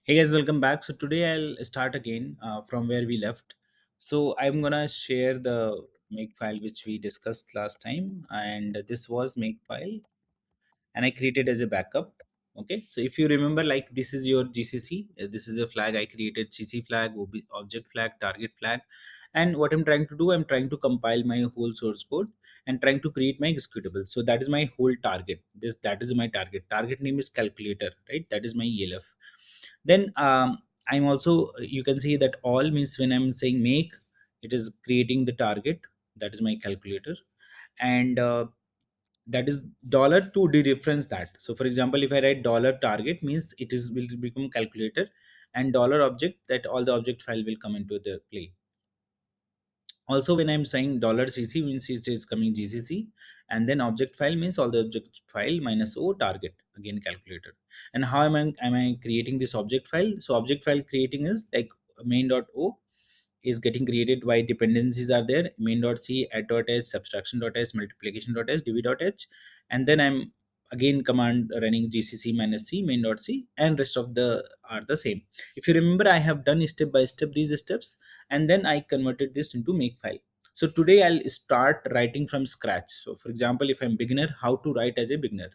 Hey guys, welcome back. So today I'll start again from where we left. So I'm gonna share the make file which we discussed last time, and this was Makefile, and I created as a backup. Okay, so if you remember, like this is your GCC. This is a flag I created: CC flag, object flag, target flag, and what I'm trying to do, I'm trying to compile my whole source code and trying to create my executable. So that is my whole target. That is my target. Target name is calculator, right? That is my ELF. Then I'm also, you can see that all means when I'm saying make, it is creating the target. That is my calculator, and that is dollar to dereference that. So for example, if I write dollar target means it is will become calculator, and dollar object, that all the object file will come into the play. Also when I'm saying dollar $cc means it is coming GCC, and then object file means all the object file minus o target, again calculator. And how am I creating this object file? So object file creating is like main.o is getting created by dependencies are there: main.c, add.h, subtraction.h, multiplication.h, div.h, and then I'm again command running gcc minus c main.c, and rest of the are the same. If you remember, I have done step by step these steps, and then I converted this into Makefile. So today I'll start writing from scratch. So for example, if I'm beginner, how to write as a beginner.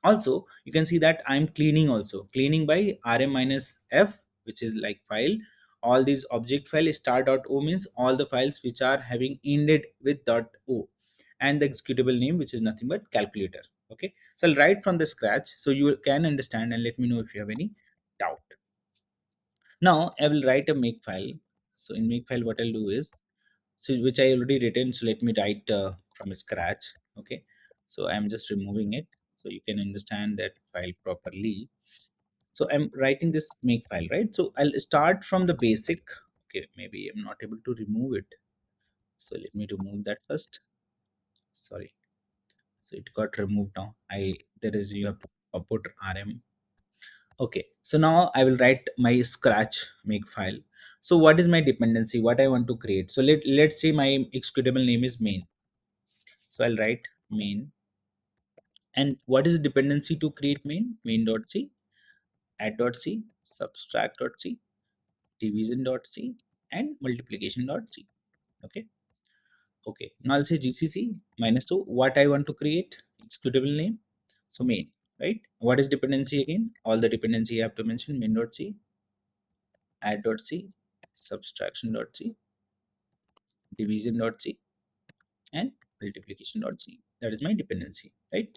Also you can see that I'm cleaning, also cleaning by rm minus f, which is like file. All these object file star.o means all the files which are having ended with .o, and the executable name which is nothing but calculator. Okay, so I'll write from the scratch so you can understand, and let me know if you have any doubt. Now I will write a make file. So in make file, what I'll do is, so which I already written, so let me write from scratch. Okay, so I'm just removing it so you can understand that file properly. So I'm writing this make file, right? So I'll start from the basic. Okay, maybe I'm not able to remove it, so let me remove that first. Sorry, so it got removed. Now I there is, you have to put rm. Okay, so now I will write my scratch make file. So what is my dependency, what I want to create? So let's say my executable name is main. So I'll write main. And what is dependency to create main? Main.c, add.c, subtract.c, division.c, and multiplication.c. Okay. Okay. Now I'll say GCC minus o. What I want to create? Executable name. So main, right? What is dependency again? All the dependency you have to mention: main.c, add.c, subtraction.c, division.c, and multiplication.c. That is my dependency, right?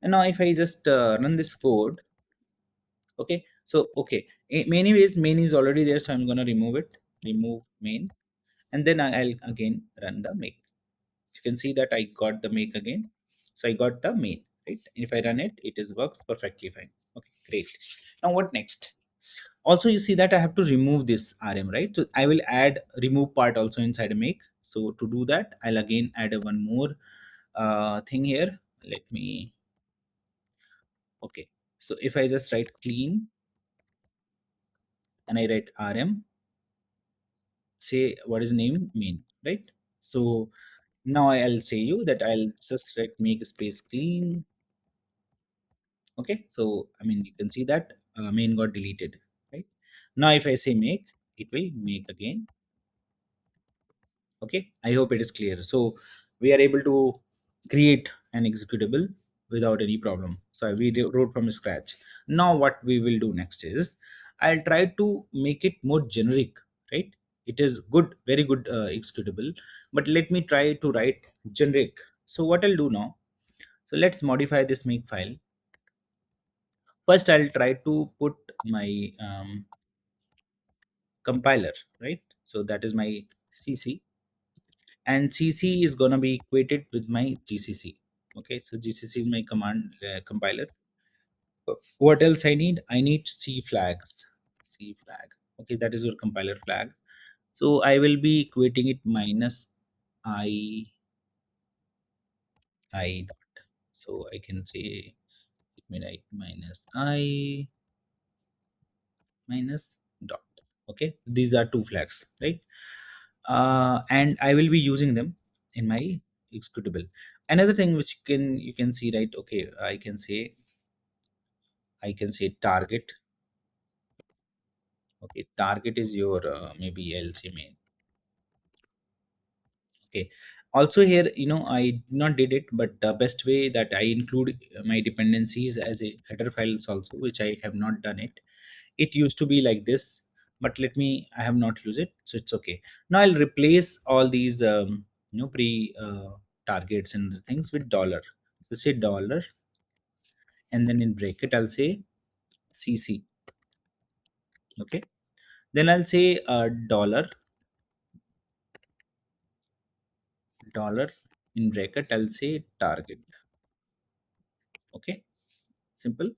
And now if I just run this code. Okay, so okay, many ways main is already there, so I'm gonna remove it. Remove main, and then I'll again run the make. You can see that I got the make again. So I got the main, right? And if I run it, it is works perfectly fine. Okay, great. Now what next? Also you see that I have to remove this rm, right? So I will add remove part also inside a make. So to do that, I'll again add a one more thing here. Let me. Okay, so if I just write clean and I write rm, say what is name main, right? So now I'll say you that I'll just write make space clean. Okay, so I mean you can see that main got deleted, right? Now if I say make, it will make again. Okay, I hope it is clear. So we are able to create an executable without any problem. So wrote from scratch. Now what we will do next is, I'll try to make it more generic, right? It is good, very good executable, but let me try to write generic. So what I'll do now, so let's modify this make file. First I'll try to put my compiler, right? So that is my cc, and cc is going to be equated with my gcc. Okay, so gcc is my command compiler. What else I need? I need c flags. C flag. Okay, that is your compiler flag. So I will be equating it minus I dot. So I can say, let me write minus I minus dot. Okay, these are two flags, right? And I will be using them in my executable. Another thing which you can see, right? Okay, I can say target Okay, target is your maybe LC main. Okay. Also here, I did not did it, but the best way that I include my dependencies as a header files also, which I have not done it. It used to be like this, but I have not used it, so it's okay. Now I'll replace all these pre targets and the things with dollar. So say dollar, and then in bracket I'll say CC. Okay. Then I'll say dollar in bracket I'll say target. Okay, simple.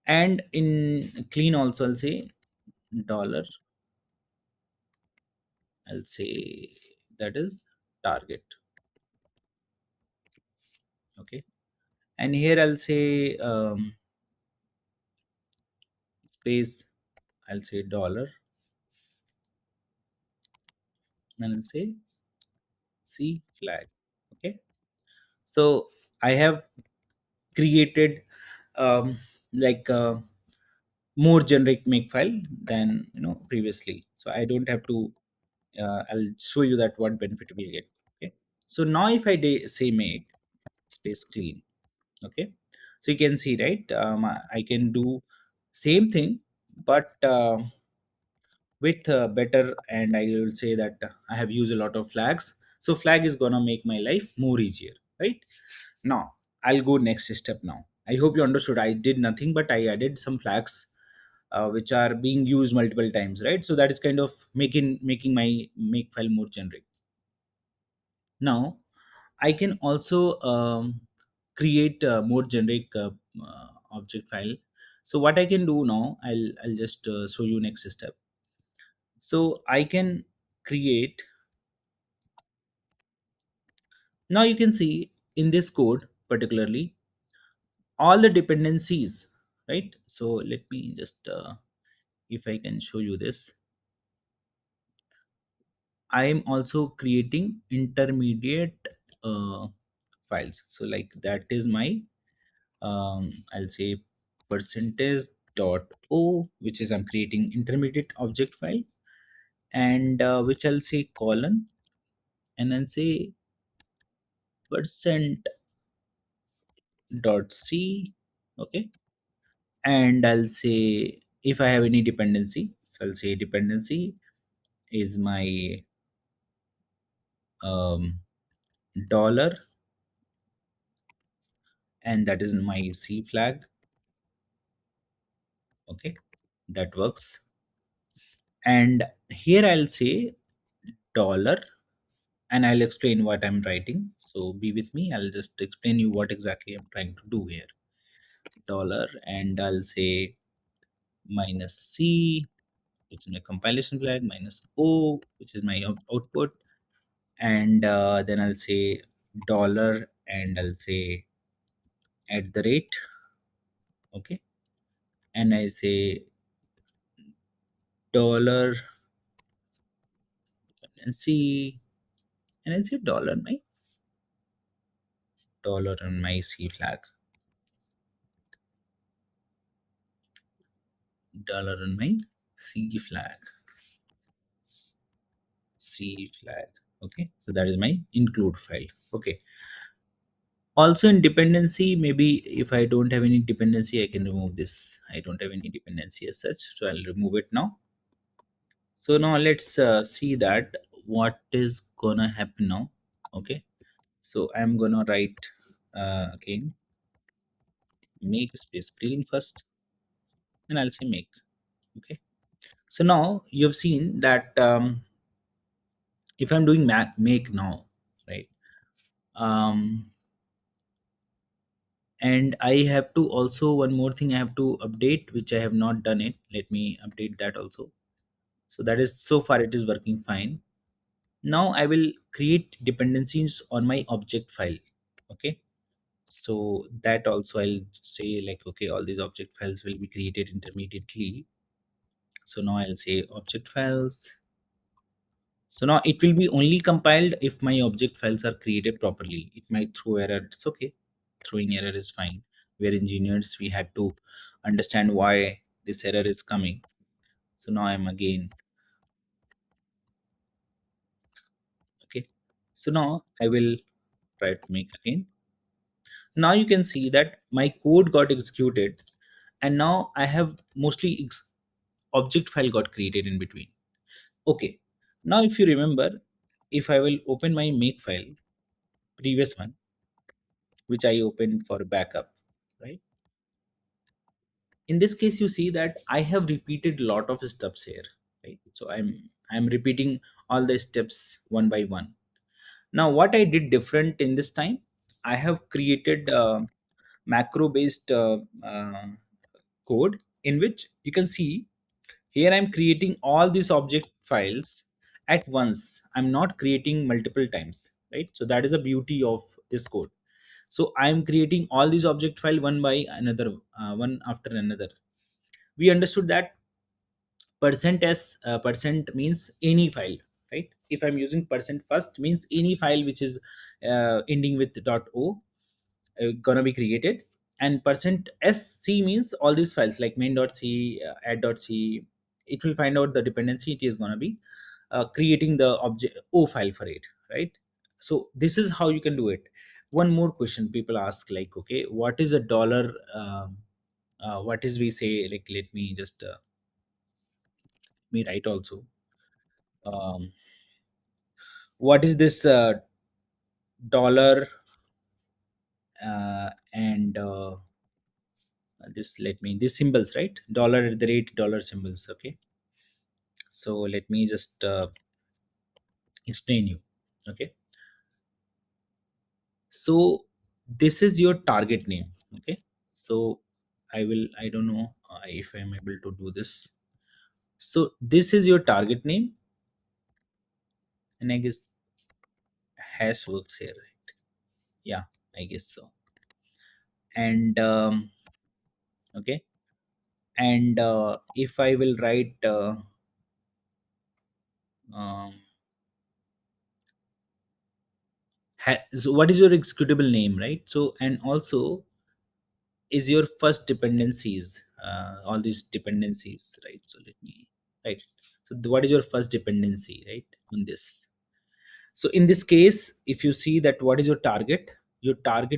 And in clean also I'll say dollar, I'll say that is target. Okay. And here I'll say space, I'll say dollar, and I'll say C flag. Okay. So I have created like more generic make file than previously, so I don't have to I'll show you that what benefit we'll get. Okay. So now if I say make space clean. Okay. So you can see, right, I can do same thing, but with better, and I will say that I have used a lot of flags, so flag is gonna make my life more easier, right? Now I'll go next step. Now I hope you understood. I did nothing, but I added some flags which are being used multiple times, right? So that is kind of making my make file more generic. Now I can also create a more generic object file. So what I can do now, I'll just show you next step. So I can create. Now you can see in this code particularly all the dependencies, right? So let me just if I can show you this, I am also creating intermediate uh, files. So like that is my I'll say percentage dot o, which is I'm creating intermediate object file, and which I'll say colon, and then say percent dot c. Okay. And I'll say if I have any dependency, so I'll say dependency is my um, dollar, and that is my C flag. Okay, that works. And here I'll say dollar, and I'll explain what I'm writing. So be with me. I'll just explain you what exactly I'm trying to do here. Dollar, and I'll say minus C, which is my compilation flag, minus O, which is my output, and then I'll say dollar, and I'll say at the rate. Okay. And I say dollar and C, and I say dollar and my C flag, dollar and my C flag, C flag. Okay, so that is my include file. Okay. Also in dependency, maybe if I don't have any dependency, I can remove this. I don't have any dependency as such, so I'll remove it now. So now let's see that what is gonna happen now. Okay. So I'm gonna write again make space clean first, and I'll say make. Okay. So now you've seen that if I'm doing make now, right? Um, and I have to also one more thing I have to update, which I have not done it. Let me update that also. So that is so far it is working fine. Now I will create dependencies on my object file. Okay. So that also I'll say like okay, all these object files will be created intermediately. So now I'll say object files. So now it will be only compiled if my object files are created properly. It might throw error, it's okay. Throwing error is fine. We're engineers, we had to understand why this error is coming. So now I'm again. Okay, so now I will try to make again. Now you can see that my code got executed, and now I have mostly object file got created in between. Okay, now if you remember, if I will open my make file, previous one, which I opened for backup, right? In this case, you see that I have repeated lot of steps here, right? So I'm repeating all the steps one by one. Now what I did different in this time, I have created macro based code, in which you can see here I'm creating all these object files at once. I'm not creating multiple times, right? So that is the beauty of this code. So I'm creating all these object file one by another, one after another. We understood that percent s percent means any file, right? If I'm using percent first, means any file which is ending with .o gonna be created, and percent sc means all these files like main.c, add.c. It will find out the dependency, it is gonna be creating the object o file for it, right? So this is how you can do it. One more question people ask, like, okay, what is a dollar, what is we say, like, let me just me write also, um, what is this dollar, and this, let me, this symbols, right? Dollar at the rate, dollar symbols. Okay, so let me just explain you. Okay, so this is your target name. Okay, so I don't know if I'm able to do this. So this is your target name, and I guess hash works here, right? Yeah, I guess so. And okay, and if I will write um, so what is your executable name, right? So, and also is your first dependencies, all these dependencies, right? So let me write it. So what is your first dependency, right, on this? So in this case, if you see that what is your target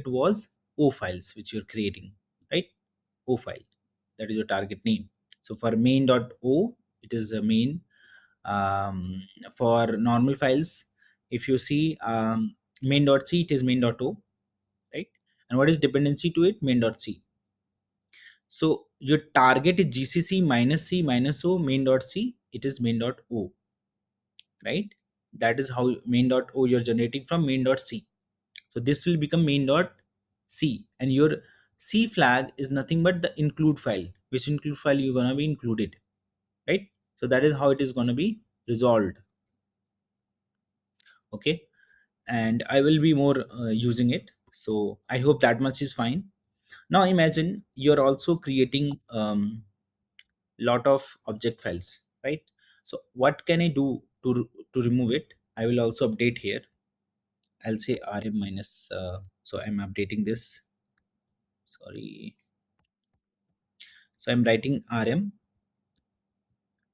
was o files which you're creating, right? O file, that is your target name. So for main.o, it is a main. For normal files, if you see main.c, it is main.o, right? And what is dependency to it? Main.c. So your target is gcc minus c minus o main.c, it is main.o, right? That is how main.o you're generating from main.c. So this will become main.c, and your c flag is nothing but the include file, which include file you're gonna be included, right? So that is how it is gonna be resolved. Okay, and I will be more using it. So I hope that much is fine. Now imagine you're also creating lot of object files, right? So what can I do to remove it? I will also update here. I'll say rm minus, so I'm updating this, sorry. So I'm writing rm,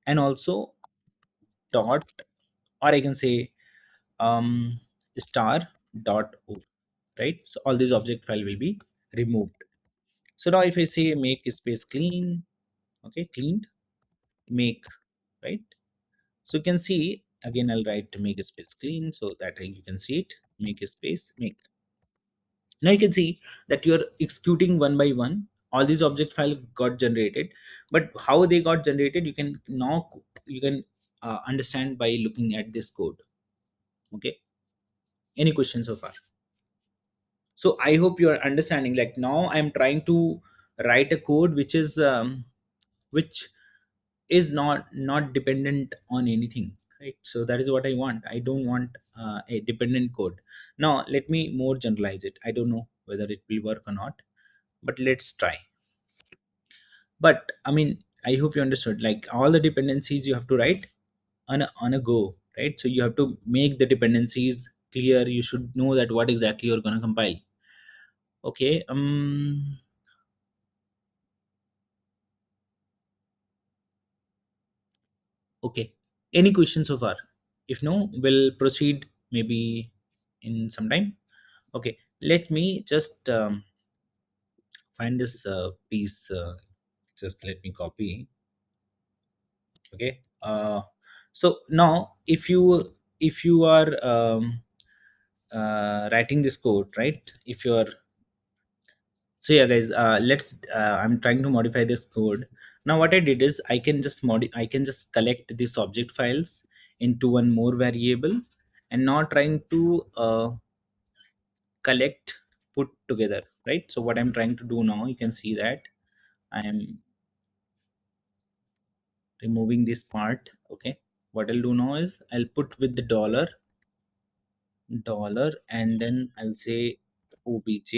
and also dot, or I can say um star dot o, right? So all these object file will be removed. So now if I say make space clean, okay, cleaned, make, right? So you can see again, I'll write to make a space clean so that you can see it. Make a space, make. Now you can see that you're executing one by one. All these object files got generated, but how they got generated, you can now you can understand by looking at this code. Okay. Any questions so far? So I hope you are understanding. Like now, I'm trying to write a code which is which is not dependent on anything, right? So that is what I want. I don't want a dependent code. Now let me more generalize it. I don't know whether it will work or not, but let's try. But I mean, I hope you understood, like all the dependencies you have to write on a go, right? So you have to make the dependencies clear. You should know that what exactly you're going to compile. Okay, Okay. Any questions so far? If no, we'll proceed maybe in some time. Okay. Let me just find this piece. Just let me copy. Okay. So now, if you are writing this code, right? If you're So yeah, guys, I'm trying to modify this code. Now what I did is I can just collect these object files into one more variable, and not trying to collect put together, right? So what I'm trying to do now, you can see that I am removing this part. Okay, what I'll do now is I'll put with the dollar, and then I'll say obj.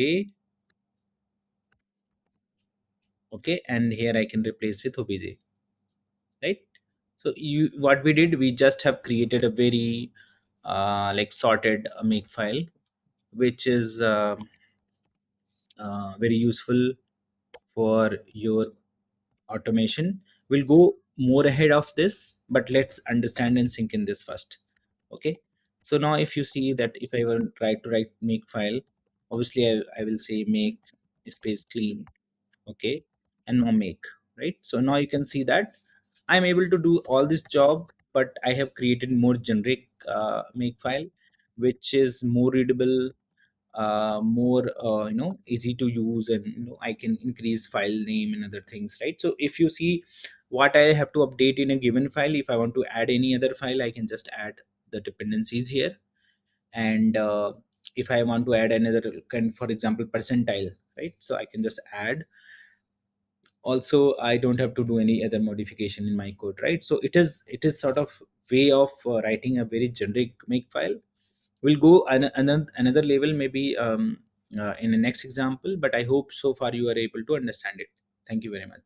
Okay, and here I can replace with obj, right? So you what we did, we just have created a very like sorted make file, which is very useful for your automation. We'll go more ahead of this, but let's understand and sink in this first. Okay, so now if you see that, if I were try to write make file, obviously I will say make space clean. Okay, and now make, right? So now you can see that I'm able to do all this job, but I have created more generic make file, which is more readable, more easy to use, and I can increase file name and other things, right? So if you see what I have to update in a given file, if I want to add any other file, I can just add the dependencies here. And if I want to add another kind, for example percentile, right? So I can just add. Also, I don't have to do any other modification in my code, right? So it is sort of way of writing a very generic make file. We'll go another level maybe in the next example, but I hope so far you are able to understand it. Thank you very much.